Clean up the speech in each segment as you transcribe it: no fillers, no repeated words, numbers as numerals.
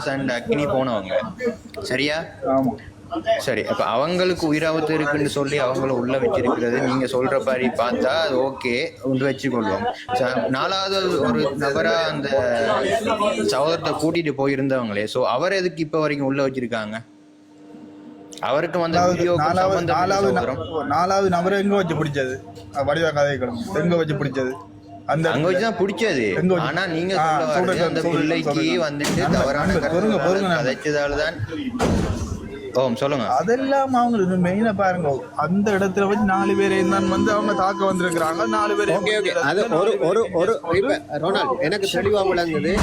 Prakash and அக்னி போனவங்க சரியா? ஆமா சரி, அப்ப அவங்களுக்கு உயிராபத்து இருக்குன்னு சொல்லி அவங்கள உள்ள வச்சிருக்கிறது நீங்க சொல்ற மாதிரி பார்த்தா அது ஓகே, உண்டு வச்சுக்கொள்வோம். நாலாவது ஒரு நபரா அந்த சகோதரத்தை கூட்டிட்டு போயிருந்தவங்களே, சோ அவர் எதுக்கு இப்ப வரைக்கும் உள்ள வச்சிருக்காங்க? அவருக்கு வந்து நாலாவது நபரை எங்க வச்சு பிடிச்சது? வடிவ கதைகளும் எங்க வச்சு பிடிச்சது? அந்த அங்க வச்சுதான் பிடிச்சது. ஆனா நீங்க அந்த பிள்ளைக்கு வந்துட்டு தவறான கதைச்சதாலதான். சொல்லுங்க. அதெல்லாம் அவங்க மெயினா பாருங்க, அந்த இடத்துல வச்சு 4 பேரை தான் வந்து அவங்க தாக்க வந்திருக்கிறாங்க. 4 பேர் அது ஒரு ரொனால்ட் எனக்கு தெளிவா விளங்குது.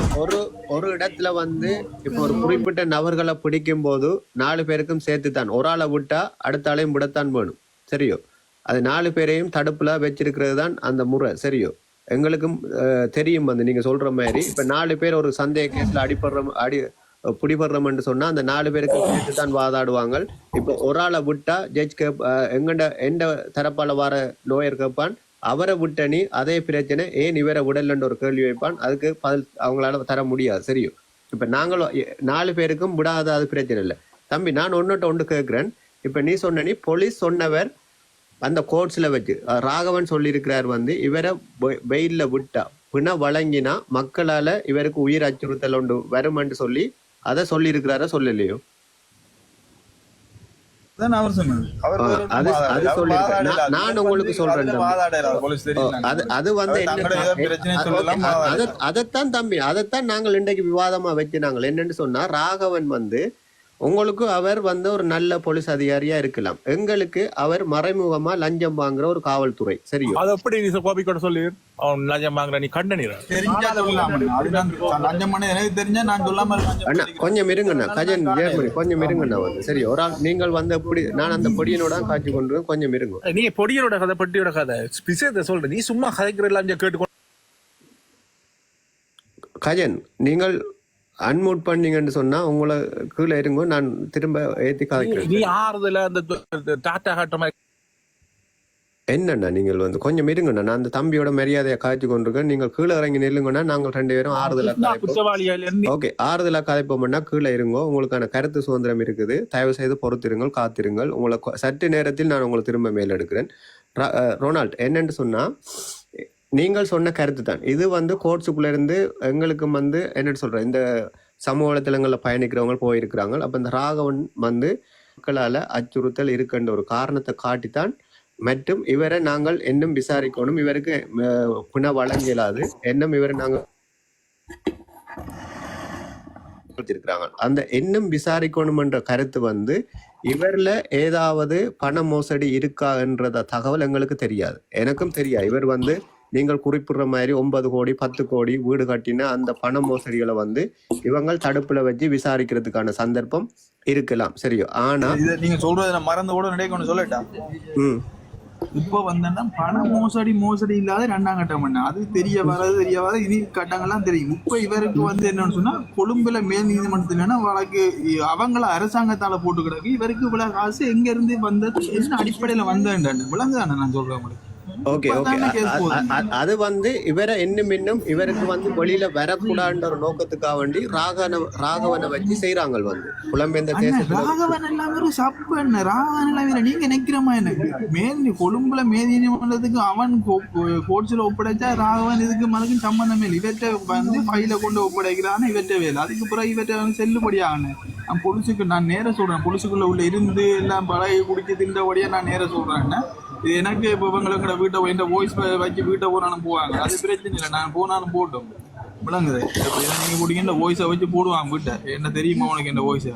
ஒரு இடத்துல வந்து இப்ப ஒரு குறிப்பிட்ட நபர்களை பிடிக்கும் போது 4 பேருக்கும் சேர்த்து தான், ஒரு ஆளை விட்டா அடுத்த ஆளையும் விடத்தான் வேணும், சரியோ? அது 4 பேரையும் தடுப்புல வச்சிருக்கிறது தான் அந்த முறை, சரியோ? எங்களுக்கும் தெரியும் வந்து நீங்க சொல்ற மாதிரி இப்ப 4 பேர் ஒரு சந்தேக கேஸ்ல பிடிபடுறோம்னு சொன்னா அந்த 4 பேருக்கு சேர்த்து தான் வாதாடுவாங்க. இப்போ ஒரு ஆளை விட்டா ஜட்ஜ் எந்த தரப்பால வர லோயர் கேட்பான், அவரை விட்ட நீ அதே பிரச்சனை ஏன் இவரை விடலன்னு ஒரு கேள்வி வைப்பான். அதுக்கு பதில் அவங்களால தர முடியாது, சரியோ? இப்ப நாங்களும் 4 பேருக்கும் விடாத அது பிரச்சனை இல்லை. தம்பி, நான் ஒன்று கேட்கிறேன். இப்ப நீ சொன்ன நீ போலீஸ் சொன்னவர் அந்த கோர்ட்ஸ்ல வச்சு ராகவன் சொல்லியிருக்கிறார் வந்து இவரை வெயில்ல விட்டா பிண வழங்கினா மக்களால இவருக்கு உயிர் அச்சுறுத்தல் ஒன்று வரும்னு சொல்லி அதை சொல்லி இருக்கிறார சொல்லலையோ? நான் உங்களுக்கு சொல்றேன், அது வந்து அதைத்தான் தம்பி, அதைத்தான் நாங்கள் இன்றைக்கு விவாதமா வச்சுனாங்க. என்னன்னு சொன்னா, ராகவன் வந்து உங்களுக்கு அவர் வந்து ஒரு நல்ல போலீஸ் அதிகாரியா இருக்கலாம், எங்களுக்கு அவர் மறைமுகமா லஞ்சம் வாங்குற ஒரு காவல்துறை, சரியோ? அது எப்படி நீ கோபிக்கோட சொல்லி அவன் லஞ்சம் வாங்குற நீ கண்டனீர கொஞ்சம் இருங்கண்ணா, கஜன் ஜெர்மனி கொஞ்சம் இருங்கண்ணா வந்து, சரி? ஒரு ஆள் நீங்கள் வந்து எப்படி நான் அந்த பொடியனோட காட்சி கொண்டு கொஞ்சம் இருங்க. நீ பொடியனோட கதை பட்டியோட கதை விஷயத்தை சொல்ற, நீ சும்மா கதைக்கிற லஞ்சம் கேட்டு. கஜன், நீங்கள் அன்மூட் பண்ணீங்கன்னு சொன்னா உங்களை கீழே இருங்க, நான் திரும்ப ஏத்தி காய்க்கிறேன். நீ ஆறுதல அந்த டாட்டா காட்டுற என்னண்ணா நீங்கள் வந்து கொஞ்சம் இருங்கண்ணா, நான் அந்த தம்பியோட மரியாதையை காய்ச்சி கொண்டிருக்கேன். நீங்கள் கீழே இறங்கி நில்லுங்கன்னா நாங்கள் 2 பேரும் ஆறுதலா ஓகே ஆறுதலா கதைப்போம்னா கீழே இருங்கோ. உங்களுக்கான கருத்து சுதந்திரம் இருக்குது, தயவு செய்து பொறுத்திருங்கள், காத்திருங்கள். உங்களை சற்று நேரத்தில் நான் உங்களை திரும்ப மேல் எடுக்கிறேன். ரொனால்ட், என்னன்னு சொன்னா, நீங்கள் சொன்ன கருத்து தான் இது வந்து கோர்ட்ஸுக்குள்ள இருந்து எங்களுக்கு வந்து என்னன்னு சொல்றேன், இந்த சமூக வலைத்தளங்களில் பயணிக்கிறவங்க போயிருக்கிறாங்க. அப்ப இந்த ராகவன் வந்து மக்களால அச்சுறுத்தல் இருக்கின்ற ஒரு காரணத்தை காட்டித்தான் மற்றும் இவரை நாங்கள் இன்னும் விசாரிக்கணும், இவருக்கு பிண வழங்கியலாது இன்னும் இவரை நாங்கள் இருக்கிறாங்க. அந்த இன்னும் விசாரிக்கணும் என்ற கருத்து வந்து இவர்ல ஏதாவது பண மோசடி இருக்கா என்ற தகவல் எங்களுக்கு தெரியாது, எனக்கும் தெரியாது. இவர் வந்து நீங்கள் குறிப்பிடுற மாதிரி 9 கோடி 10 கோடி வீடு கட்டின அந்த பண மோசடிகளை வந்து இவங்க தடுப்புல வச்சு விசாரிக்கிறதுக்கான சந்தர்ப்பம் இருக்கலாம், சரியோ? ஆனா நீங்க சொல்றது மறந்து கூட நினைக்கணும்னு சொல்லட்டா, இப்ப வந்தா பண மோசடி இல்லாத 2ஆம் கட்டம் பண்ண அது தெரிய வராது இனி கட்டங்கள்லாம் தெரியும். இப்ப இவருக்கு வந்து என்னன்னு சொன்னா, கொழும்புல மேல் நீதிமன்றத்துல வழக்கு அவங்கள அரசாங்கத்தால போட்டு கிடக்கு. இவருக்கு இவ்வளவு காசு எங்க இருந்து வந்தது, என்ன அடிப்படையில வந்தேன் விளங்குதானே நான் சொல்றேன் உங்களுக்கு. ஓகே அது வந்து இவரை இன்னும் இவருக்கு வந்து வெளியில வரக்கூடாதுன்ற ஒரு நோக்கத்துக்காக வேண்டி ராகவனை வச்சு செய்யறாங்க வந்து புலம்பெயர்ந்த ராகவன் எல்லாமே ஒரு சப்பு. என்ன ராகவன் எல்லாமே நீங்க நினைக்கிறமா? எனக்கு கொழும்புல மேதினத்துக்கு அவன் கோட்ஸ்ல ஒப்படைச்சா ராகவன் இதுக்கு மனதுக்கு சம்பந்தமே இல்லை. இவற்றை வந்து ஃபைல கொண்டு ஒப்படைக்கிறான்னு இவற்றை வேலை. அதுக்கு பிறகு இவற்றை வந்து செல்லுபடியாகனு நான் பொலிசுக்கு நான் நேர சொல்றேன். பொலிசுக்குள்ள உள்ள இருந்து எல்லாம் பழகி குடிச்சு தின்றபடியா நான் நேர சொல்றேன்னா, எனக்கு இப்போ இவங்களுக்கு வீட்டை இந்த வாய்ஸ் வச்சு வீட்டை போனாலும் போவாங்க, அது பிரச்சனை இல்லை. நான் போனாலும் போட்டோம் விளங்குது. நீங்க குடிக்கின்ற வாய்ஸை வச்சு போடுவான் வீட்டை, என்ன தெரியுமா உனக்கு இந்த வாய்ஸை.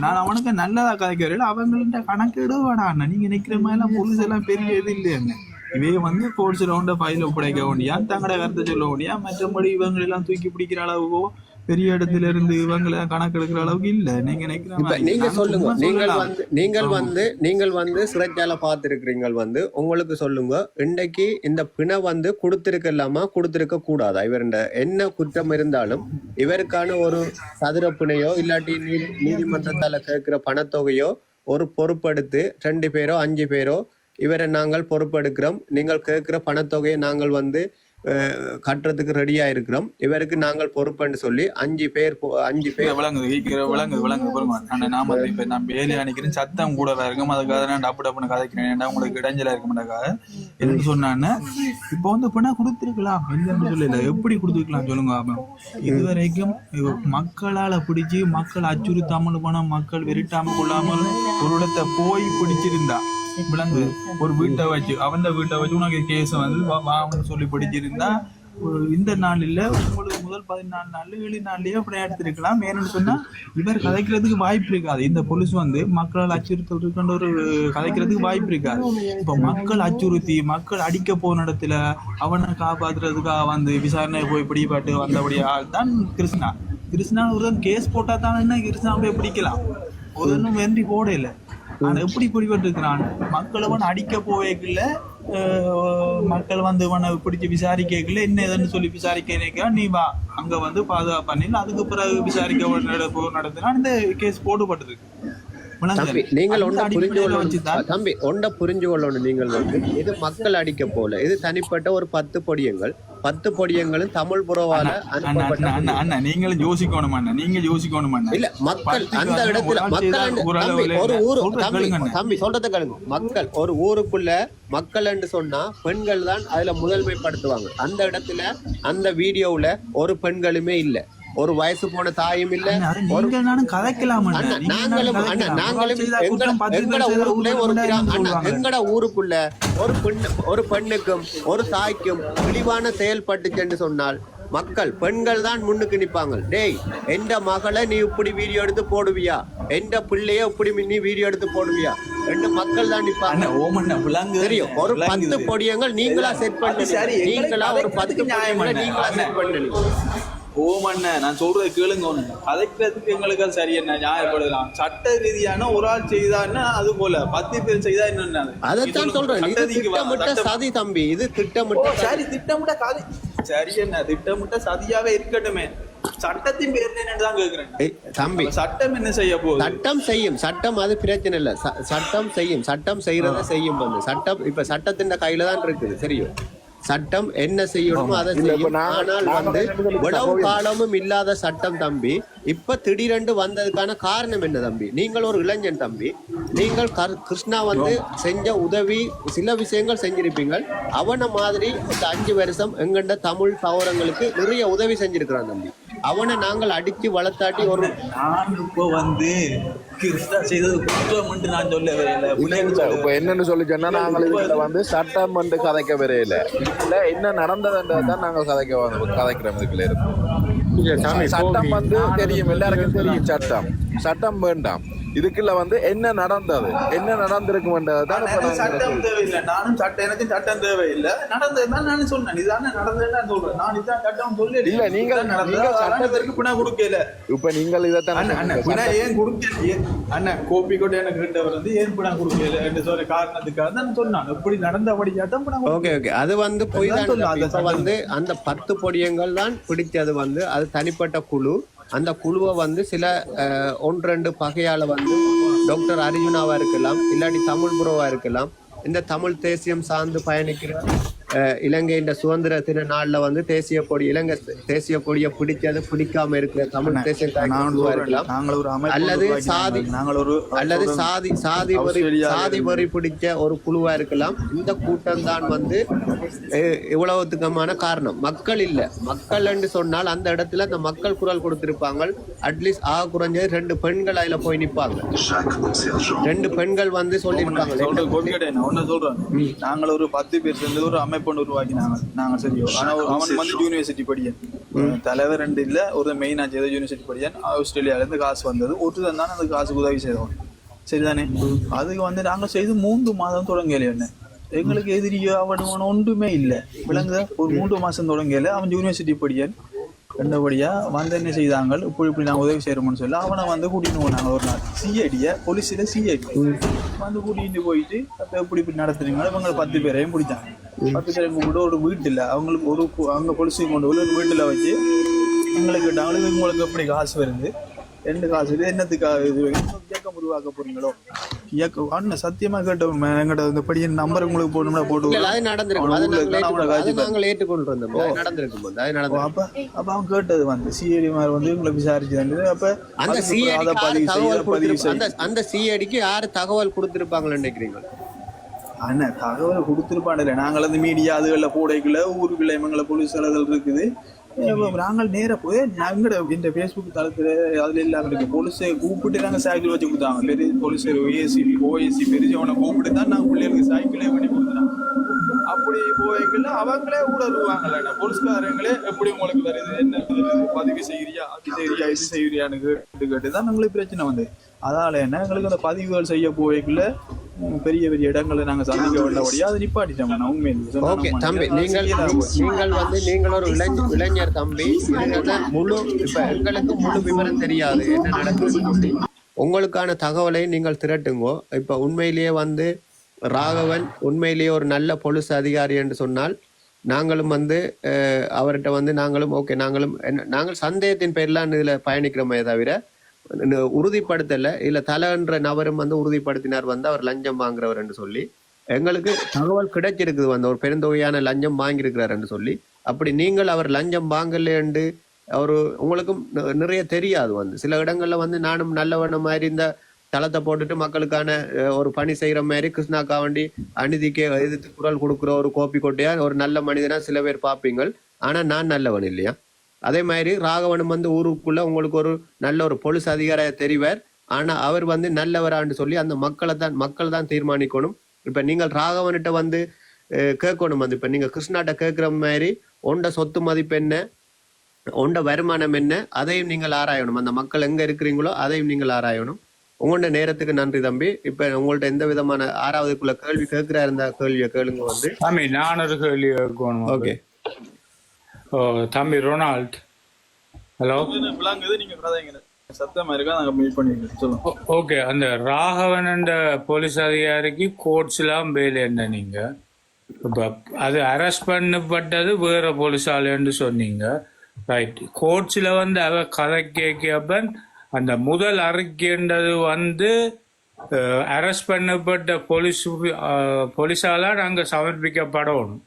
நான் அவனுக்கு நல்லதா கதைக்கிறேன், அவங்கள்ட்ட கணக்கெடு வேடாண்ணா. நீங்க நினைக்கிற மாதிரிலாம் பொலிஸ் எல்லாம் பெரிய இது இல்லை. என்ன இவைய வந்து கோர்ட்ஸ்ல உண்ட ஃபைல் ஒப்படைக்க வேண்டியா, தங்கட கருத்தை சொல்ல வேண்டியா, மற்றபடி இவங்க எல்லாம் தூக்கி பிடிக்கிற அளவுக்கோ பெரிய இடத்துல இருந்து இவங்களை கணக்கெடுக்கிற அளவுக்கு இல்ல. நீங்க நீங்க சொல்லுங்க, நீங்கள் வந்து சிறைச்சாலை பார்த்திருக்கிறீங்க வந்து, உங்களுக்கு சொல்லுங்க, இன்றைக்கு இந்த பிணை வந்து கொடுத்திருக்கலாமா கொடுத்திருக்க கூடாதா? இவர் என்ன குற்றம் இருந்தாலும் இவருக்கான ஒரு சதுர பிணையோ இல்லாட்டி நீதிமன்றத்தால கேட்கிற பணத்தொகையோ ஒரு பொறுப்படுத்து 2 பேரோ 5 பேரோ இவரை நாங்கள் பொறுப்பெடுக்கிறோம், நீங்கள் கேட்கிற பணத்தொகையை நாங்கள் வந்து கட்டுறதுக்கு ரெடியா இருக்கிறோம். இவருக்கு நாங்கள் பொறுப்புன்னு சொல்லி 5 பேர் விளங்குது பெருமாள். நாம இப்ப நான் வேலையை அணிக்கிறேன், சத்தம் கூட இருக்கும், அதுக்காக நான் டப்புன்னு கதைக்கிறேன், உங்களுக்கு இடைஞ்சலா இருக்க மாட்டாக்காக என்னன்னு சொன்னான்னு. இப்போ வந்து இப்ப கொடுத்துருக்கலாம் இல்லைன்னு சொல்லல, எப்படி கொடுத்துருக்கலாம் சொல்லுங்க. இதுவரைக்கும் மக்களால பிடிச்சி மக்கள் அச்சுறுத்தாமல் போன, மக்கள் வெறிட்டாம கொள்ளாமல் ஒரு இடத்தை போய் பிடிச்சிருந்தா விளங்கு, ஒரு வீட்டை வச்சு அவன் வீட்டை வச்சு உனக்கு கேஸ் வந்து வாங்கன்னு சொல்லி பிடிச்சிருந்தா இந்த நாளில் உங்களுக்கு முதல் 14 நாள் 7 நாள்லயே அப்படி எடுத்திருக்கலாம். ஏன்னு சொன்னா இவர் கதைக்கிறதுக்கு வாய்ப்பு இருக்காது. இந்த போலீஸ் வந்து மக்களால் அச்சுறுத்தல் இருக்கின்ற ஒரு கதைக்கிறதுக்கு வாய்ப்பு இருக்காது. இப்போ மக்கள் அச்சுறுத்தி மக்கள் அடிக்க போன இடத்துல அவனை காப்பாத்துறதுக்காக வந்து விசாரணை போய் பிடிபட்டு வந்தபடிய ஆள் தான் கிருஷ்ணா ஒரு கேஸ் போட்டா தானே கிருஷ்ணாவை பிடிக்கலாம். ஒரு வென்றி போட இல்லை. ஆனா எப்படி பிடிபட்டு இருக்கிறான், மக்களை அடிக்க போவேக்குள்ள மக்கள் வந்து இவனை பிடிச்சி விசாரிக்கல, என்ன ஏதுன்னு சொல்லி விசாரிக்க நீ வா அங்க வந்து பாதுகாப்பு பண்ணி அதுக்கு பிறகு விசாரிக்க நடத்தினா இந்த கேஸ் போடப்பட்டிருக்கு. நீங்கள் தம்பி ஒன்றை புரிஞ்சு கொள்ளணும். நீங்கள் வந்து இது மக்கள் அடிக்க போல, இது தனிப்பட்ட ஒரு 10 பொடியங்கள் 10 பொடியங்களும் தமிழ் புறவால நீங்களும் யோசிக்கணும். நீங்க யோசிக்கணும் இல்ல, மக்கள் அந்த இடத்துல மக்கள் ஒரு ஊரு தம்பி சொல்றத கேளுங்க. மக்கள் ஒரு ஊருக்குள்ள மக்கள் என்று சொன்னா பெண்கள் தான் அதுல முதன்மைப்படுத்துவாங்க. அந்த இடத்துல அந்த வீடியோவுல ஒரு பெண்களுமே இல்ல, ஒரு வயசு போன தாயும் இல்ல. எங்கட ஊருக்குள்ள ஒரு பெண்ணுக்கும் ஒரு தாய்க்கும் இழிவான செயல்பட்டுச்சு சொன்னால் மக்கள் பெண்கள் தான் முன்னுக்கு நிப்பாங்க. டேய், எந்த மகளை நீ இப்படி வீடியோ எடுத்து போடுவியா, எந்த பிள்ளைய இப்படி நீ வீடியோ எடுத்து போடுவியா, ரெண்டு மக்கள் தான் நிப்பாங்க. தெரியும், ஒரு 10 பொடியங்கள் நீங்களா செட் பண்ணீங்க. நீங்களா ஒரு 10 பொடியங்களை நீங்களா செட் பண்ணீங்க. ஓமண்ண நான் சொல்றது கேளுங்க. ஒண்ணு கதைக்கிறதுக்கு எங்களுக்கு அது சரி என்ன நியாயப்படுத்தலாம். சட்ட ரீதியான ஒரு ஆள் செய்தான்னா அது போல 10 பேர் செய்தா என்ன, அதைத்தான் சொல்றேன். திட்டமிட்ட சதி தம்பி, இது திட்டமிட்ட சரி, திட்டமிட்ட சதி சரி என்ன, திட்டமிட்ட சதியாவே இருக்கட்டுமே. சட்டத்தின் பேர் என்னதான் கேக்குறேன் தம்பி. சட்டம் என்ன செய்ய போகுது? சட்டம் செய்யும், சட்டம் அது பிரச்சனை இல்ல. சட்டம் செய்யும், சட்டம் செய்யறத செய்யும். வந்து சட்டம் இப்ப சட்டத்தின் கையில தான் இருக்குது. தெரியும், சட்டம் என்ன செய்யணுமோ அதை செய்யும். ஆனால் வந்து இவ்வளவு காலமும் இல்லாத சட்டம் தம்பி இப்ப திடீரென்று வந்ததுக்கான காரணம் என்ன தம்பி? நீங்கள் ஒரு இளைஞன் தம்பி, நீங்கள் கிருஷ்ணா வந்து செஞ்ச உதவி சில விஷயங்கள் செஞ்சிருப்பீங்கள். அவனை மாதிரி இந்த 5 வருஷம் எங்கண்ட தமிழ் சகோதரங்களுக்கு நிறைய உதவி செஞ்சிருக்கிறான் தம்பி. அவனை நாங்கள் அடிச்சு வளர்த்தாட்டி ஒரு இப்போ வந்து கிருஷ்ணா செய்தது குற்றம் நான் சொல்ல வரையில. இப்ப என்னன்னு சொல்லி சொன்னா, நாங்கள் இதுல வந்து சட்டம் வந்து கதைக்க வரையில இல்ல என்ன நடந்ததுன்றதான் நாங்கள் கதைக்கிறோம். இதுக்குள்ள இருக்கும் சட்டம் வந்து தெரியும், எல்லாருக்கும் தெரியும். சட்டம் வேண்டாம். இதுக்குள்ள வந்து என்ன நடந்தது, என்ன நடந்திருக்கும்ன்றதுதான் சட்டம் தேவையில்லை. நானும் சட்டம், எனக்கு சட்டம் தேவையில்லை. நடந்ததுதான் நான் சொன்னேன். இதான நடந்ததுன்னு சொல்றேன். நான் இதான் சட்டம் சொல்லி இல்ல. நீங்கள் சட்டத்திற்கு பிணை கொடுக்கல. இப்ப நீங்கள் இதைத்தான் ஏன் கொடுக்கல அண்ணன் கோப்பி கொண்டு எனக்கு கேட்டவர் வந்து ஏன் பிணை கொடுக்கல என்று சொல்ற காரணத்துக்காக தான் சொன்னாங்க. எப்படி நடந்தபடியாதான் பிணை. ஓகே ஓகே, அது வந்து போய் தான் வந்து அந்த 10 பொடியங்கள் தான் பிடிச்சது. வந்து அது தனிப்பட்ட குழு. அந்த குழுவை வந்து சில 1-2 பகையால வந்து டாக்டர் அர்ஜுனாவா இருக்கலாம், இல்லாட்டி தமிழ் புரோவா இருக்கலாம். இந்த தமிழ் தேசியம் சார்ந்து பயணிக்கிற இலங்கையின் சுதந்திர தின நாள்ல வந்து தேசிய கொடி, இலங்கை தேசிய கொடியை பிடிச்சது பிடிக்காம இருக்கிற தமிழ் தேசிய இருக்கலாம். அல்லது சாதி வரி பிடிச்ச ஒரு குழுவா இருக்கலாம். இந்த கூட்டம் தான் வந்து இவ்வளவுத்துக்கமான காரணம். மக்கள் இல்ல, மக்கள் என்று சொன்னால் அந்த இடத்துல அந்த மக்கள் குரல் கொடுத்திருப்பாங்க. அட்லீஸ்ட் குறைஞ்சது 2 பெண்கள் அதுல போய் நிற்பாங்க. 2 பெண்கள் வந்து சொல்லியிருப்பாங்க. நாங்கள் ஒரு 10 பேர் சேர்ந்து ஒரு அமைப்பு உருவாக்கினாங்க. நாங்க சரியோ, ஆனா அவன் வந்து யூனிவர்சிட்டி படியன் தலைவர் 2 இல்ல, ஒரு மெயின் ஆச்சு யூனிவர்சிட்டி படியன். ஆஸ்திரேலியால இருந்து காசு வந்தது, ஒருத்தன் தான் அந்த காசுக்கு உதவி செய்தவன். சரிதானே? அதுக்கு வந்து நாங்க செய்து 3 மாதம் தொடங்கல. என்ன எங்களுக்கு எதிரியோ அவன் ஒன்றுமே இல்லை. விளங்குதா? ஒரு 3 மாசம் தொடங்கல. அவன் யூனிவர்சிட்டி படியன். ரெண்டபடியா வந்து என்ன செய்தாங்க, இப்படி நாங்கள் உதவி செய்யறோம்னு சொல்லி அவனை வந்து கூட்டிட்டு போனாங்க. ஒரு நாள் சிஐடியை போலீஸில் சிஐடி வந்து கூட்டிகிட்டு போயிட்டு இப்படி நடத்துறீங்க. இவங்க 10 பேரையும் பிடிச்சாங்க. 10 பேரையும் கூப்பிட்டு ஒரு வீட்டில் அவங்களுக்கு அவங்க போலீஸையும் கொண்டு போய் ஒரு வீட்டில் வச்சு எங்களுக்கு கேட்டாங்களுக்கு உங்களுக்கு எப்படி காசு வருது, 2 காசு இது என்னத்துக்காக இது இயக்கம் உருவாக்க போறீங்களோ அண்ணன் சத்தியமா கேட்டோம் எங்கட இந்த படி நம்பர் உங்களுக்கு போடணும்னா போட்டு அது நடந்திருக்கும் அது நாங்கள் ஏற்றுக்கொண்டு வந்தோம் அது நடந்திருக்கும் அது நடந்திருக்கும் அப்ப அவன் கேட்டது வந்து சிஐடி மாதிரி வந்து உங்களை விசாரிச்சு தந்தது அப்ப அந்த சிஐடி அந்த சிஐடிக்கு யாரு தகவல் கொடுத்திருப்பாங்கன்னு நினைக்கிறீங்க அண்ணன் தகவலை கொடுத்துருப்பான்ல நாங்கள் வந்து மீடியா அதுகளில் போடைக்குள்ள ஊருக்குள்ள இவங்களை போலீஸ் அலுவலர்கள் இருக்குது நாங்கள் நேராக போய் நாங்கள் இந்த ஃபேஸ்புக் தளத்தில் அதில் இல்லாமல் இருக்கு போலீஸை கூப்பிட்டு நாங்கள் சைக்கிள் வச்சு கொடுத்தாங்க பெரிய போலீஸ் ஓஏசிபி ஓஏசி பெரியவனை கூப்பிட்டு தான் நாங்கள் பிள்ளைகளுக்கு சைக்கிளே பண்ணி கொடுத்துட்டாங்க அப்படி போய்க்குள்ள அவங்களே கூட வருவாங்கல்ல போலீஸ்காரங்களே எப்படி உங்களுக்கு வருது என்ன பதிவு செய்கிறியா அது செய்கிறியா இது செய்கிறியான்னு கேட்டு தான் எங்களுக்கு பிரச்சனை வந்து அதனால என்ன எங்களுக்கு அந்த பதிவுகள் செய்ய போய்க்குள்ள பெரிய பெரிய இடங்களை நாங்க சந்திக்க வேண்டபடியா அதை நிப்பாட்டிட்டோம் தம்பி நீங்கள் ஒரு இளைஞர் தம்பி முழு இப்ப எங்களுக்கு முழு விவரம் தெரியாது என்ன நடக்குது உங்களுக்கான தகவலை நீங்கள் திரட்டுங்கோ இப்ப உண்மையிலேயே வந்து ராகவன் உண்மையிலேயே ஒரு நல்ல போலீஸ் அதிகாரி என்று சொன்னால் நாங்களும் வந்து அவர்கிட்ட வந்து நாங்கள் சந்தேகத்தின் பேர்லாம் இதுல பயணிக்கிறோமே தவிர உறுதிப்படுத்தல இல்ல தலைன்ற நபரும் வந்து உறுதிப்படுத்தினார் வந்து அவர் லஞ்சம் வாங்குறவர் என்று சொல்லி எங்களுக்கு தகவல் கிடைச்சிருக்குது வந்து ஒரு பெருந்தொகையான லஞ்சம் வாங்கியிருக்கிறார் என்று சொல்லி அப்படி நீங்கள் அவர் லஞ்சம் வாங்கல என்று அவரு உங்களுக்கும் நிறைய தெரியாது வந்து சில இடங்கள்ல வந்து நானும் நல்லவன மாதிரி இந்த தளத்தை போட்டுட்டு மக்களுக்கான ஒரு பணி செய்யற மாதிரி கிருஷ்ணாக்காவண்டி அநீதிக்கு எதிர்த்து குரல் கொடுக்குற ஒரு கோப்பி கொட்டையா ஒரு நல்ல மனிதனா சில பேர் பார்ப்பீங்கள் ஆனா நான் நல்லவன் இல்லையா அதே மாதிரி ராகவனும் வந்து ஊருக்குள்ள உங்களுக்கு ஒரு நல்ல ஒரு போலீஸ் அதிகாரியா தெரிவார் ஆனா அவர் வந்து நல்லவரான்னு சொல்லி அந்த மக்கள் தான் தீர்மானிக்கணும் இப்ப நீங்கள் ராகவன்கிட்ட வந்து கேட்கணும் வந்து இப்ப நீங்க கிருஷ்ணாட்ட கேட்கிற மாதிரி உண்ட சொத்து மதிப்பு என்ன உண்ட வருமானம் என்ன அதையும் நீங்கள் ஆராயணும் அந்த மக்கள் எங்க இருக்கிறீங்களோ அதையும் நீங்கள் ஆராயணும் உங்களோட நேரத்துக்கு நன்றி தம்பி இப்ப உங்கள்ட்ட எந்த விதமான ஆறாவதுக்குள்ள கேள்வி கேட்கிறா இருந்த கேள்வியை கேளுங்க வந்து தம்பி நான் ஒரு கேள்வி கேட்கணும் ஓகே தம்பி ரொனால்ட் ஹலோ சத்தமா இருக்கா நாங்க மீட் பண்ணிருக்கோம் சொல்லுங்க ஓகே அந்த ராகவன் என்ற போலீஸ் அதிகாரிக்கு கோர்ட்ஸ் எல்லாம் வேலை என்ன நீங்க இப்ப அது அரெஸ்ட் பண்ணப்பட்டது வேற போலீஸாலன்னு சொன்னீங்க ரைட் கோர்ட்ஸ்ல வந்து அவ கதை கேட்கப்பன் அந்த முதல் அறிக்கைன்றது வந்து அரெஸ்ட் பண்ணப்பட்ட போலீஸால நாங்க சமர்ப்பிக்கப்படணும்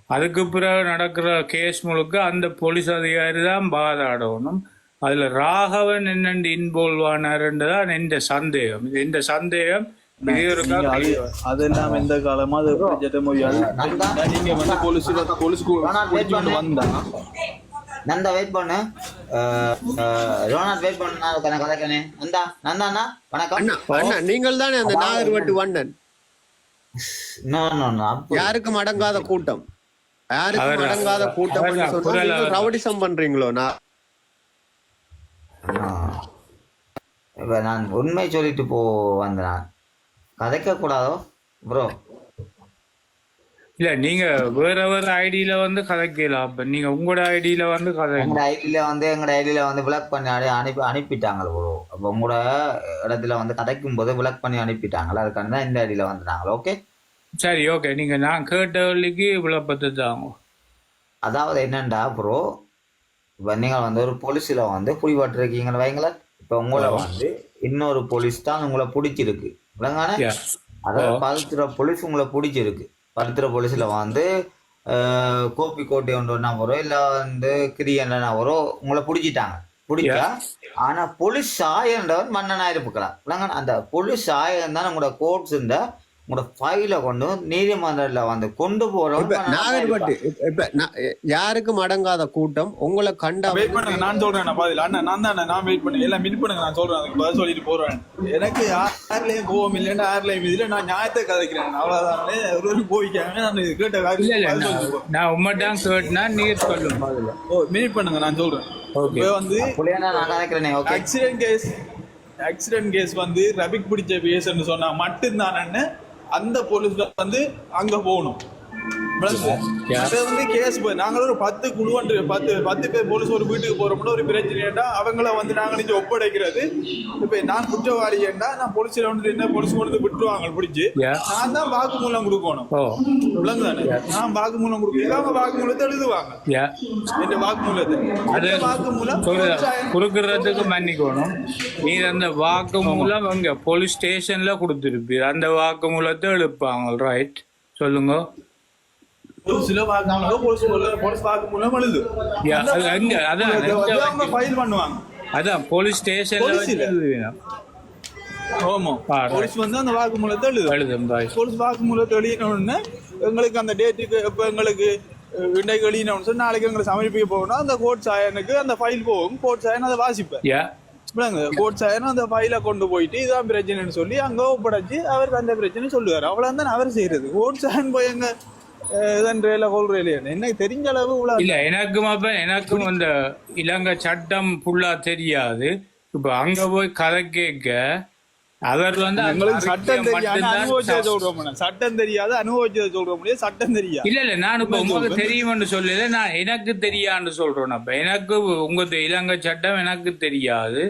அதுக்கு பிறகு நடக்கிற கேஸ் முழுக்க அந்த போலீஸ் அதிகாரி தான் பாதாடணும் அதுல ராகவன் என்னென்று இன்வால்வ் ஆனாருன்றதான் இந்த சந்தேகம் அதெல்லாம் எந்த காலமா அது நீங்க வந்து போலீஸுக்கு வந்தா நந்தா வெயிட் பண்ணு ரோனால்ட் வெயிட் பண்ணு கதைக்கணே நந்தா நந்தாண்ணா வணக்கம் நீங்கள் தானே அந்த நாகர்வட்டு வண்ணன் யாருக்கும் அடங்காத கூட்டம் யாருக்கும் அடங்காத கூட்டம் ரவுடிசம் பண்றீங்களோ இப்ப நான் உண்மை சொல்லிட்டு வந்தேன் கதைக்க கூடாதோ ப்ரோ இல்ல நீங்க வேற ஐடியில வந்து கதைக்கலாம் அப்ப நீங்க உங்களோட ஐடியில வந்து எங்கட ஐடியில வந்து விளக் பண்ணி அனுப்பிட்டாங்க ப்ரோ அப்ப உங்களோட இடத்துல வந்து கதைக்கும் போது விளக் பண்ணி அனுப்பிட்டாங்களா அதுக்கான தான் இந்த ஐடியில வந்துட்டாங்களா ஓகே சரி ஓகே நீங்க நான் கேட்டவர்களுக்கு விளப்பத்தை தாங்க அதாவது என்னண்டா ப்ரோ இப்ப நீங்க வந்து ஒரு போலீஸ்ல வந்து புடிபட்டிருக்கீங்கன்னு வைங்களேன் இப்ப உங்களை வந்து இன்னொரு போலீஸ் தான் உங்களை பிடிச்சிருக்கு விளங்கானே அதாவது பழுத்துற போலீஸ் உங்களை பிடிச்சிருக்கு படுத்துற போலீஸ்ல வந்து கோப்பி கோட்டை ஒன்று வரும் இல்ல வந்து கிரியன்னா வரும் உங்களை பிடிச்சிட்டாங்க பிடிக்கா ஆனா போலீஸ் சாயன்றவர் மன்னனா இருக்கலாம் அந்த போலீஸ் சாயம் தான் உங்களோட கோர்ட்ஸ் இருந்தா உங்களோட ஃபைல கொண்டு நீதிமன்றத்துல வந்து கொண்டு போறோம் நாகர்பட்டு இப்ப யாருக்கும் அடங்காத கூட்டம் உங்களை கண்டா நான் சொல்றேன் நான் வெயிட் பண்ணி எல்லாம் மீட் பண்ணுங்க நான் சொல்றேன் அதுக்கு பதில் சொல்லிட்டு போறேன் எனக்கு யாருலயும் கோவம் இல்லைன்னா யாருலயும் இதுல நான் நியாயத்தை கதைக்கிறேன் அவ்வளவுதான் ஒரு போய்க்காங்க நான் கேட்ட காரியம் நான் உண்மைதான் கேட்டா நீர் சொல்லும் மீட் பண்ணுங்க நான் சொல்றேன் வந்து ஆக்சிடென்ட் கேஸ் வந்து ரபிக் பிடிச்ச கேஸ்ன்னு சொன்னா மட்டும்தானே அந்த போலீஸ்ல வந்து அங்க போகணும் அது வந்து கேஸ் நாங்களும் ஒரு 10 குழுவன்று 10 பேர் போலீஸ் ஒரு வீட்டுக்கு போறோம்னா ஒரு பிரச்சனைடா அவங்கள வந்து நாங்கள் இங்க ஒப்படைக்கிறது. இப்ப நான் குற்றவாளி ஏண்டா நான் போலீஸ்ல வந்து என்ன போலீஸ் கொண்டு விட்டுருவாங்க பிடிச்சி நான் தான் வாக்குமூலம் கொடுக்கணும். விளங்குதானே? நான் வாக்குமூலம் கொடுக்க அவங்க வாக்குமூலத்தை எழுதுவாங்க. இந்த வாக்குமூலம் கொடுக்கறதுக்கு மன்னிக்கணும். நீ அந்த வாக்குமூலம் அங்க போலீஸ் ஸ்டேஷன்ல கொடுத்துருப்பீர். அந்த வாக்குமூலத்தை எழுப்பாங்க. ரைட், சொல்லுங்க. ஒரு சில வாக்குமூலம் போலீஸ் வாக்குமூலம் எழுது ஃபைல் பண்ணுவாங்க. அதான் போலீஸ் ஸ்டேஷன்ல போலீஸ் வந்து அந்த வாக்குமூலத்தை எழுதும். போலீஸ் வாக்குமூலத்தை எழுதினோடனே எங்களுக்கு அந்த டேட்டுக்கு இப்போ எங்களுக்கு இன்றைக்கு எழுதினோன்னு சொல்லி நாளைக்கு எங்களுக்கு சமர்ப்பிக்க போகணும். அந்த கோர்ட் சாயனுக்கு அந்த ஃபைல் போகும். கோர்ட் சாயன் அதை வாசிப்பேன். கோர்ட் சாயனும் அந்த ஃபைலை கொண்டு போயிட்டு இதான் பிரச்சனைன்னு சொல்லி அங்கே ஒப்படைச்சு அவருக்கு அந்த பிரச்சனை சொல்லுவார். அவ்வளோ தான் அவர் செய்யறது. கோர்ட் சாயன் போய் எங்க எனக்கு தெரிஞ்ச அளவு இல்ல. எனக்கும் அந்த இலங்கை சட்டம் ஃபுல்லா தெரியாது. இப்ப அங்க போய் கதை கேட்க அவர் வந்து சட்டம் தெரியாது அனுபவிச்சதை சொல்ற முடியாது. சட்டம் தெரியாது. இல்ல நான் இப்ப உங்களுக்கு தெரியும்னு சொல்லல, நான் எனக்கு தெரியான்னு சொல்றேன். அப்ப எனக்கு உங்க இலங்கை சட்டம் எனக்கு தெரியாது.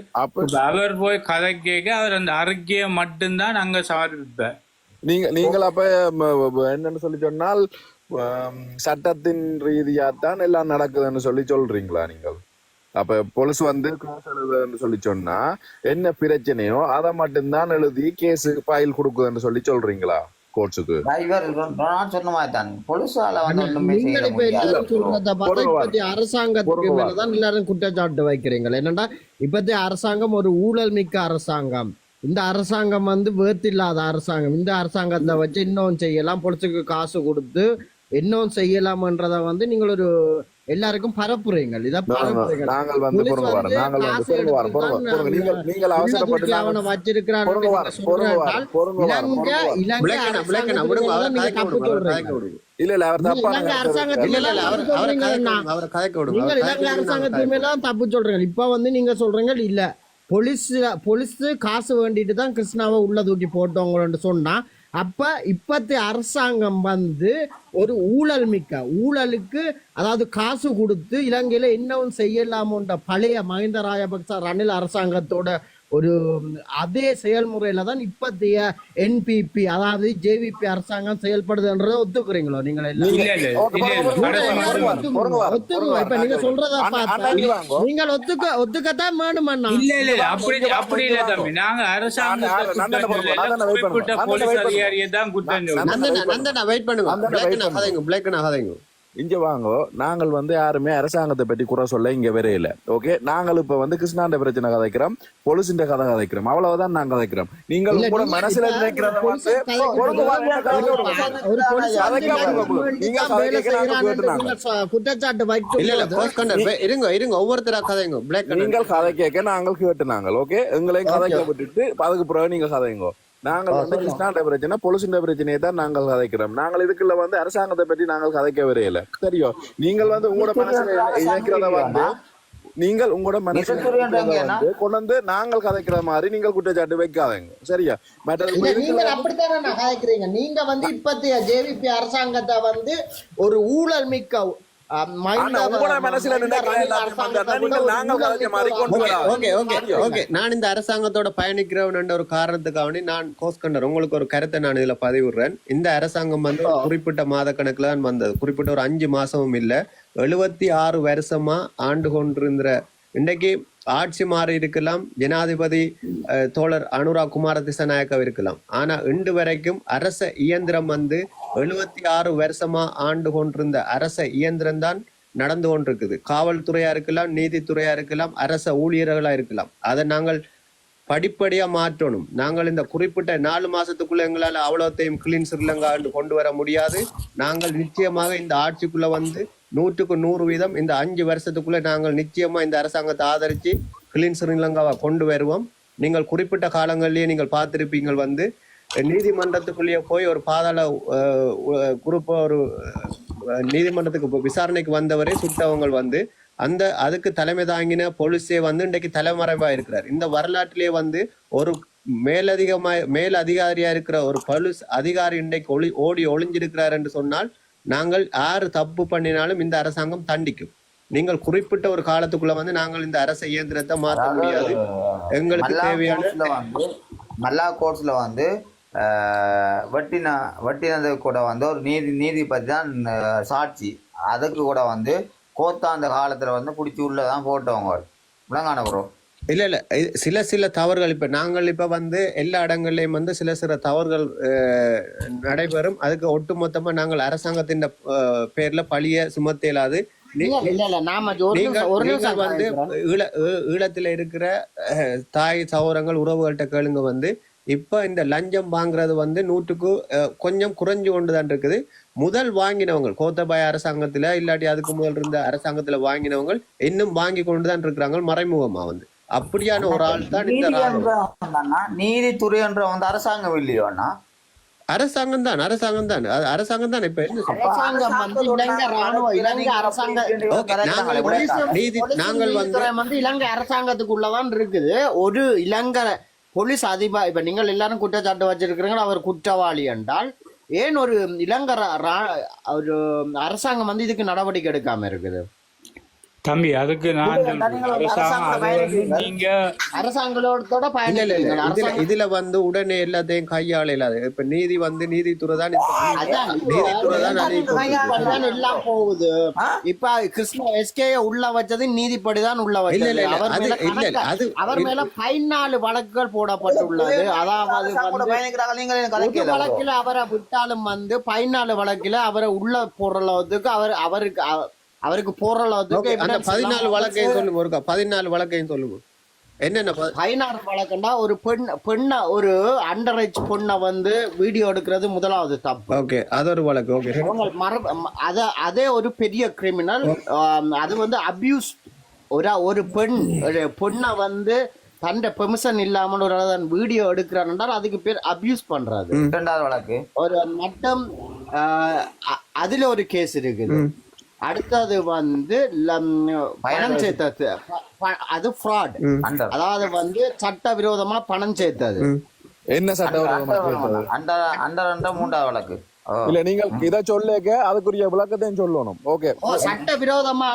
அவர் போய் கதை கேட்க அவர் அந்த அறிக்கையை மட்டும்தான் நாங்க சமர்ப்பிப்பேன். நீங்கள் அப்ப என்னன்னு சொல்லி சொன்னால் சட்டத்தின் ரீதியாத்தான் எல்லாம் நடக்குதுன்னு சொல்லி சொல்றீங்களா நீங்கள்? அப்ப போலீஸ் வந்து கேஸ் எழுதுன்னு சொல்லி சொன்னா என்ன பிரச்சனையோ அதை மட்டும்தான் எழுதி கேஸ் ஃபைல் கொடுக்குதுன்னு சொல்லி சொல்றீங்களா கோர்ட்ஸுக்கு? சொன்ன மாதிரி தான் போலீஸால அரசாங்கத்துக்கு மேலதான் எல்லாரும் குற்றச்சாட்டு வைக்கிறீங்க. என்னன்னா இப்பத்திய அரசாங்கம் ஒரு ஊழல் மிக்க அரசாங்கம். இந்த அரசாங்கம் வந்து வேர்த்தில்லாத அரசாங்கம். இந்த அரசாங்கத்தை வச்சு இன்னும் செய்யலாம், பொலிசுக்கு காசு கொடுத்து இன்னும் செய்யலாம்ன்றத வந்து நீங்கள் ஒரு எல்லாருக்கும் பரப்புறீங்க. இதை பரப்புறீங்க. அவனை வச்சிருக்கிறான். அரசாங்கத்து மேலதான் தப்பு சொல்றீங்க. இப்ப வந்து நீங்க சொல்றீங்க இல்ல போலீஸ் காசு வேண்டிட்டு தான் கிருஷ்ணாவை உள்ள தூக்கி போட்டவங்கன்னு சொன்னா, அப்ப இப்பத்திய அரசாங்கம் வந்து ஒரு ஊழலுக்கு அதாவது காசு கொடுத்து இலங்கையில இன்னும் செய்யலாமோன்ற பழைய மஹிந்த ராஜபக்ச ரணில் அரசாங்கத்தோட ஒரு அதே செயல்முறையில தான் இப்பத்திய என்பிபி அதாவது ஜேவிபி அரசாங்கம் செயல்படுதுன்றதை ஒத்துக்குறீங்களோ? நீங்க இப்ப நீங்க சொல்றத பார்த்தா நீங்கள் ஒத்துக்கத்தான் வேணுமண்ணா. அப்படி இல்ல தம்பி, நாங்க அரசாங்கம் இங்க வாங்கோ. நாங்கள் வந்து யாருமே அரசாங்கத்தை பற்றி குறை சொல்ல இங்க வரையில. ஓகே, நாங்கள் இப்ப வந்து கிருஷ்ணாண்ட பிரச்சனை கதைக்கிறோம், பொலிசின் கதை கதைக்கிறோம், அவ்வளவுதான் நாங்க கதைக்கிறோம். நீங்கள் கூட மனசுல நினைக்கிறத வந்து நீங்கள் கதை கேட்க நாங்கள் கேட்டு நாங்கள் ஓகே எங்களையும் கதைக்க விட்டுட்டு அதுக்கு பிறகு நீங்க கதைங்கோ. நாங்கள் வந்து கிருஷ்ணாண்ட பிரச்சனை பொலிசின் பிரச்சனையை தான் நாங்கள் கதைக்கிறோம். நாங்கள் இதுக்குள்ள வந்து அரசாங்கத்தை பற்றி நாங்கள் கதைக்க வரையில. தெரியும், நீங்கள் வந்து உங்களோட மனசுல நினைக்கிறத வந்து நீங்கள் உங்களோட மனசுல வந்து கொண்டு வந்து நாங்கள் கதைக்கிற மாதிரி நீங்கள் குற்றச்சாட்டு வைக்காதீங்க. சரியா? அப்படித்தானே கதைக்கிறீங்க. நீங்க வந்து இப்பத்திய ஜேவிபி அரசாங்கத்தை வந்து ஒரு ஊழல் மிக்க நான் இந்த அரசாங்கத்தோட பயணிக்கிறவன் ஒரு காரணத்துக்காக நான் கோஸ்கண்டர் உங்களுக்கு ஒரு கருத்தை நான் இதுல பதிவிடுறேன். இந்த அரசாங்கம் வந்து குறிப்பிட்ட மாத கணக்குல தான் வந்தது. குறிப்பிட்ட ஒரு 5 மாசமும் இல்ல, 76 வருஷமா ஆண்டு கொண்டிருந்த இன்றைக்கு ஆட்சி மாறி இருக்கலாம், ஜனாதிபதி தோழர் அனுரா குமார திசாநாயக்க இருக்கலாம். ஆனா இன்று வரைக்கும் அரச இயந்திரம் வந்து 76 வருஷமா ஆண்டு கொண்டிருந்த அரச இயந்திரம் தான் நடந்து கொண்டிருக்குது. காவல்துறையா இருக்கலாம், நீதித்துறையா இருக்கலாம், அரச ஊழியர்களா இருக்கலாம். அதை நாங்கள் படிப்படியா மாற்றணும். நாங்கள் இந்த குறிப்பிட்ட 4 மாசத்துக்குள்ள எங்களால அவ்வளோத்தையும் கிளீன் ஸ்ரீலங்கா கொண்டு வர முடியாது. நாங்கள் நிச்சயமாக இந்த ஆட்சிக்குள்ள வந்து 100க்கு 100% இந்த 5 வருஷத்துக்குள்ள நாங்கள் நிச்சயமா இந்த அரசாங்கத்தை ஆதரிச்சு கிளீன் ஸ்ரீலங்காவை கொண்டு வருவோம். நீங்கள் குறிப்பிட்ட காலங்களிலேயே நீங்கள் பார்த்திருப்பீங்கள் வந்து நீதிமன்றத்துக்குள்ளேயே போய் ஒரு பாதாள குரூப் ஒரு நீதிமன்றத்துக்கு விசாரணைக்கு வந்தவரே சுட்டவங்க வந்து அதுக்கு தலைமை தாங்கின போலீஸே வந்து இன்றைக்கு தலைமறைவா இருக்கிறார். இந்த வரலாற்றிலே வந்து ஒரு மேல் அதிகாரியா இருக்கிற ஒரு போலீஸ் அதிகாரி இன்றைக்கு ஓடி ஒளிஞ்சிருக்கிறார் என்று சொன்னால் நாங்கள் யாரு தப்பு பண்ணினாலும் இந்த அரசாங்கம் தண்டிக்கும். நீங்கள் குறிப்பிட்ட ஒரு காலத்துக்குள்ள வந்து நாங்கள் இந்த அரச இயந்திரத்தை மாற்ற முடியாது. எங்களுக்கு தேவையான மல்லா கோர்ட்ஸ்ல வந்து வட்டினது கூட வந்து ஒரு நீதிபதி தான் சாட்சி. அதுக்கு கூட வந்து கோத்தா அந்த காலத்துல வந்து பிடிச்சி உள்ளதான் போட்டவங்க விளங்கான ப்ரோ. இல்ல சில தவறுகள் இப்ப நாங்கள் இப்ப வந்து எல்லா இடங்கள்லயும் வந்து சில தவறுகள் நடைபெறும். அதுக்கு ஒட்டுமொத்தமா நாங்கள் அரசாங்கத்தின் பேர்ல பழிய சுமத்த இயலாது. நீங்கள் வந்து ஈழத்துல இருக்கிற தாய் சகோதரங்கள் உறவுகள்கிட்ட கேளுங்க வந்து இப்ப இந்த லஞ்சம் வாங்குறது வந்து 100க்கு கொஞ்சம் குறைஞ்சு கொண்டுதான் இருக்குது. முதல் வாங்கினவங்க கோத்தபாய அரசாங்கத்துல இல்லாட்டி அதுக்கு முதல் இருந்த அரசாங்கத்துல வாங்கினவங்க இன்னும் வாங்கி கொண்டுதான் இருக்கிறாங்க மறைமுகமா வந்து. அப்படியான ஒரு ஆள் தான் இந்த நீதித்துறை என்ற வந்து அரசாங்கம் இல்லையோண்ணா. அரசாங்கம் தான் இப்ப நாங்கள் வந்து இலங்கை அரசாங்கத்துக்குள்ளதான் இருக்குது. ஒரு இலங்கை போலீஸ் அதிபர் இப்ப நீங்கள் எல்லாரும் குற்றச்சாட்டு வச்சிருக்கிறீங்க அவர் குற்றவாளி என்றால் ஏன் ஒரு இலங்கை ஒரு அரசாங்கம் வந்து இதுக்கு நடவடிக்கை எடுக்காம இருக்குது? தம்பி அதுக்கு நான் நீங்க அரசாங்கத்தோட இதுல வந்து உடனே எல்லாத்தையும் கையாள இல்லாது. இப்ப நீதி வந்து நீதித்துறை தான் எல்லாம் போகுது. இப்ப கிருஷ்ண எஸ்கே உள்ள வச்சது நீதிப்படிதான் உள்ள வச்சது. அவர் மேல 14 வழக்குகள் போடப்பட்டுள்ளது. அதாவது வழக்கில அவரை விட்டாலும் வந்து 14 வழக்கில அவரை உள்ள போடுறதுக்கு அவருக்கு போற அளவுக்கு அந்த 14 வழக்கையும் சொல்லுங்க. ஒருக்கா 14 வழக்கையும் சொல்லுங்க. என்னென்ன 16 வழக்குண்டா ஒரு பெண்ண ஒரு அண்டர் ஏஜ் பொண்ணை வந்து வீடியோ எடுக்கிறது முதலாவது தப்பு. ஓகே, அது ஒரு வழக்கு. ஓகே, அதே ஒரு பெரிய கிரிமினல். அது வந்து அபியூஸ். ஒரு பொண்ணை வந்து தண்ட பெர்மிஷன் இல்லாமல் ஒரு வீடியோ எடுக்கிறான் அதுக்கு பேர் அபியூஸ் பண்றது. 2வது வழக்கு ஒரு மட்டம். அதுல ஒரு கேஸ் இருக்குது. அடுத்தது வந்து பணம் சேர்த்தது, அது ஃப்ராட். அதாவது வந்து சட்டவிரோதமா பணம் சேர்த்தது. என்ன சட்டவிரோதமா? அந்த 3வது வழக்கு. இல்ல நீங்க இத சொல்லுங்க, அதுக்குரிய விளக்கத்தையும் சொல்லணும். ஓகே, சட்டவிரோதமா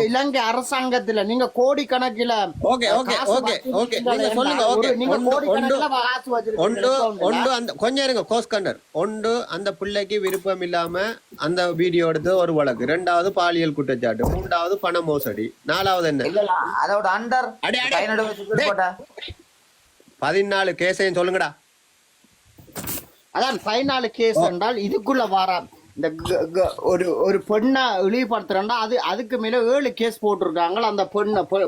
இலங்கை அரசாங்கத்துல நீங்க கோடி கணக்கில கொஞ்சம் இருங்க கோஸ்கண்டர். ஒன்று அந்த பிள்ளைக்கு விருப்பம் இல்லாம அந்த வீடியோ எடுத்து ஒரு வழக்கு. 2வது பாலியல் குற்றச்சாட்டு. 3வது பண மோசடி. 4வது என்ன? அதோட அண்டர் 14 கேஸையும் சொல்லுங்கடா. அதான் 14 கேஸ் என்றால் இதுக்குள்ள வர இந்த ஒரு பெண்ணை இழிவுபடுத்துறா அதுக்கு மேல 7 கேஸ் போட்டிருக்காங்க. அந்த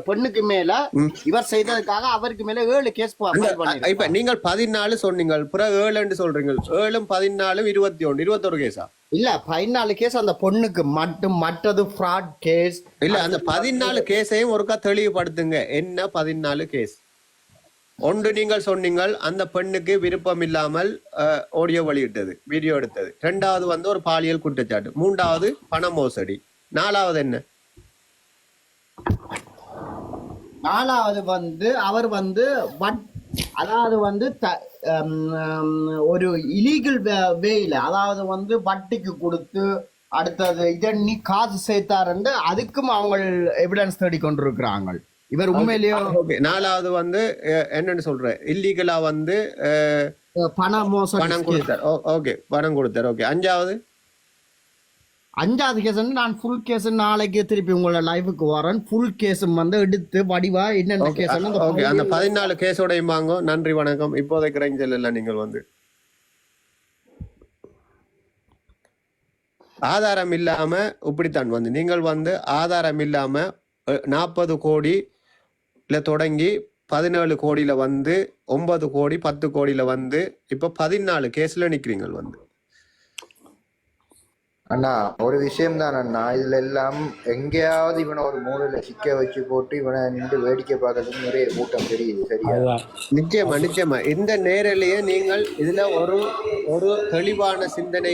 பெண்ணுக்கு மேல இவர் செய்ததுக்காக அவருக்கு மேல 7 கேஸ். இப்ப நீங்கள் 14 சொன்னீங்க, பிறகு 7 சொல்றீங்க. 7 14 21 கேஸா? இல்ல 14 கேஸ் அந்த பொண்ணுக்கு மட்டும். மற்றது ஃப்ராட் கேஸ் இல்ல. அந்த 14 கேஸையும் ஒருக்கா தெளிவுபடுத்துங்க. என்ன 14 கேஸ்? ஒன்று நீங்கள் சொன்னீங்கள் அந்த பெண்ணுக்கு விருப்பம் இல்லாமல் ஆடியோ வெளியிட்டது, வீடியோ எடுத்தது. 2வது வந்து ஒரு பாலியல் குற்றச்சாட்டு. 3வது பண மோசடி. 4வது என்ன? 4வது வந்து அவர் வந்து அதாவது வந்து ஒரு இலீகல் வேல, அதாவது வந்து வட்டிக்கு கொடுத்து அடுத்தது இதண்ணி காசு சேர்த்தாருன்னு அதுக்கும் அவங்க எவிடன்ஸ் தேடி கொண்டிருக்கிறாங்க. இவர் உண்மையிலேயே 4வது வந்து என்னன்னு சொல்ற இல்லீகலா வந்து பணம் கொடுத்தார். ஓகே, பணம் கொடுத்தார். ஓகே, 5வது கேஸ் நான் ஃபுல் கேஸ் நாளைக்கு திருப்பி உங்களோட லைவுக்கு வரேன். ஃபுல் கேஸ் வந்து எடுத்து வடிவா என்னென்ன கேஸ். ஓகே, அந்த 14 கேஸோடையும் வாங்க. நன்றி, வணக்கம். இப்போதைக்கு ரேஞ்சல் இல்லை. நீங்கள் வந்து ஆதாரம் இல்லாம இப்படித்தான் வந்து நீங்கள் வந்து ஆதாரம் இல்லாம 40 கோடி தொடங்கி 17 கோடியில வந்து 9 கோடி 10 கோடியில வந்து இப்ப 14 கேஸ்ல நிக்கிறீங்க வந்து. அண்ணா ஒரு விஷயம் தான் அண்ணா, இதுல எல்லாம் எங்கேயாவது இவனை ஒரு மூலையில சிக்க வச்சு போட்டு இவனை நின்று வேடிக்கை பார்க்கறதுக்கு நிறைய கூட்டம் தெரியுது. சரியா? நிச்சயமா இந்த நேரிலேயே நீங்கள் இதுல ஒரு தெளிவான சிந்தனை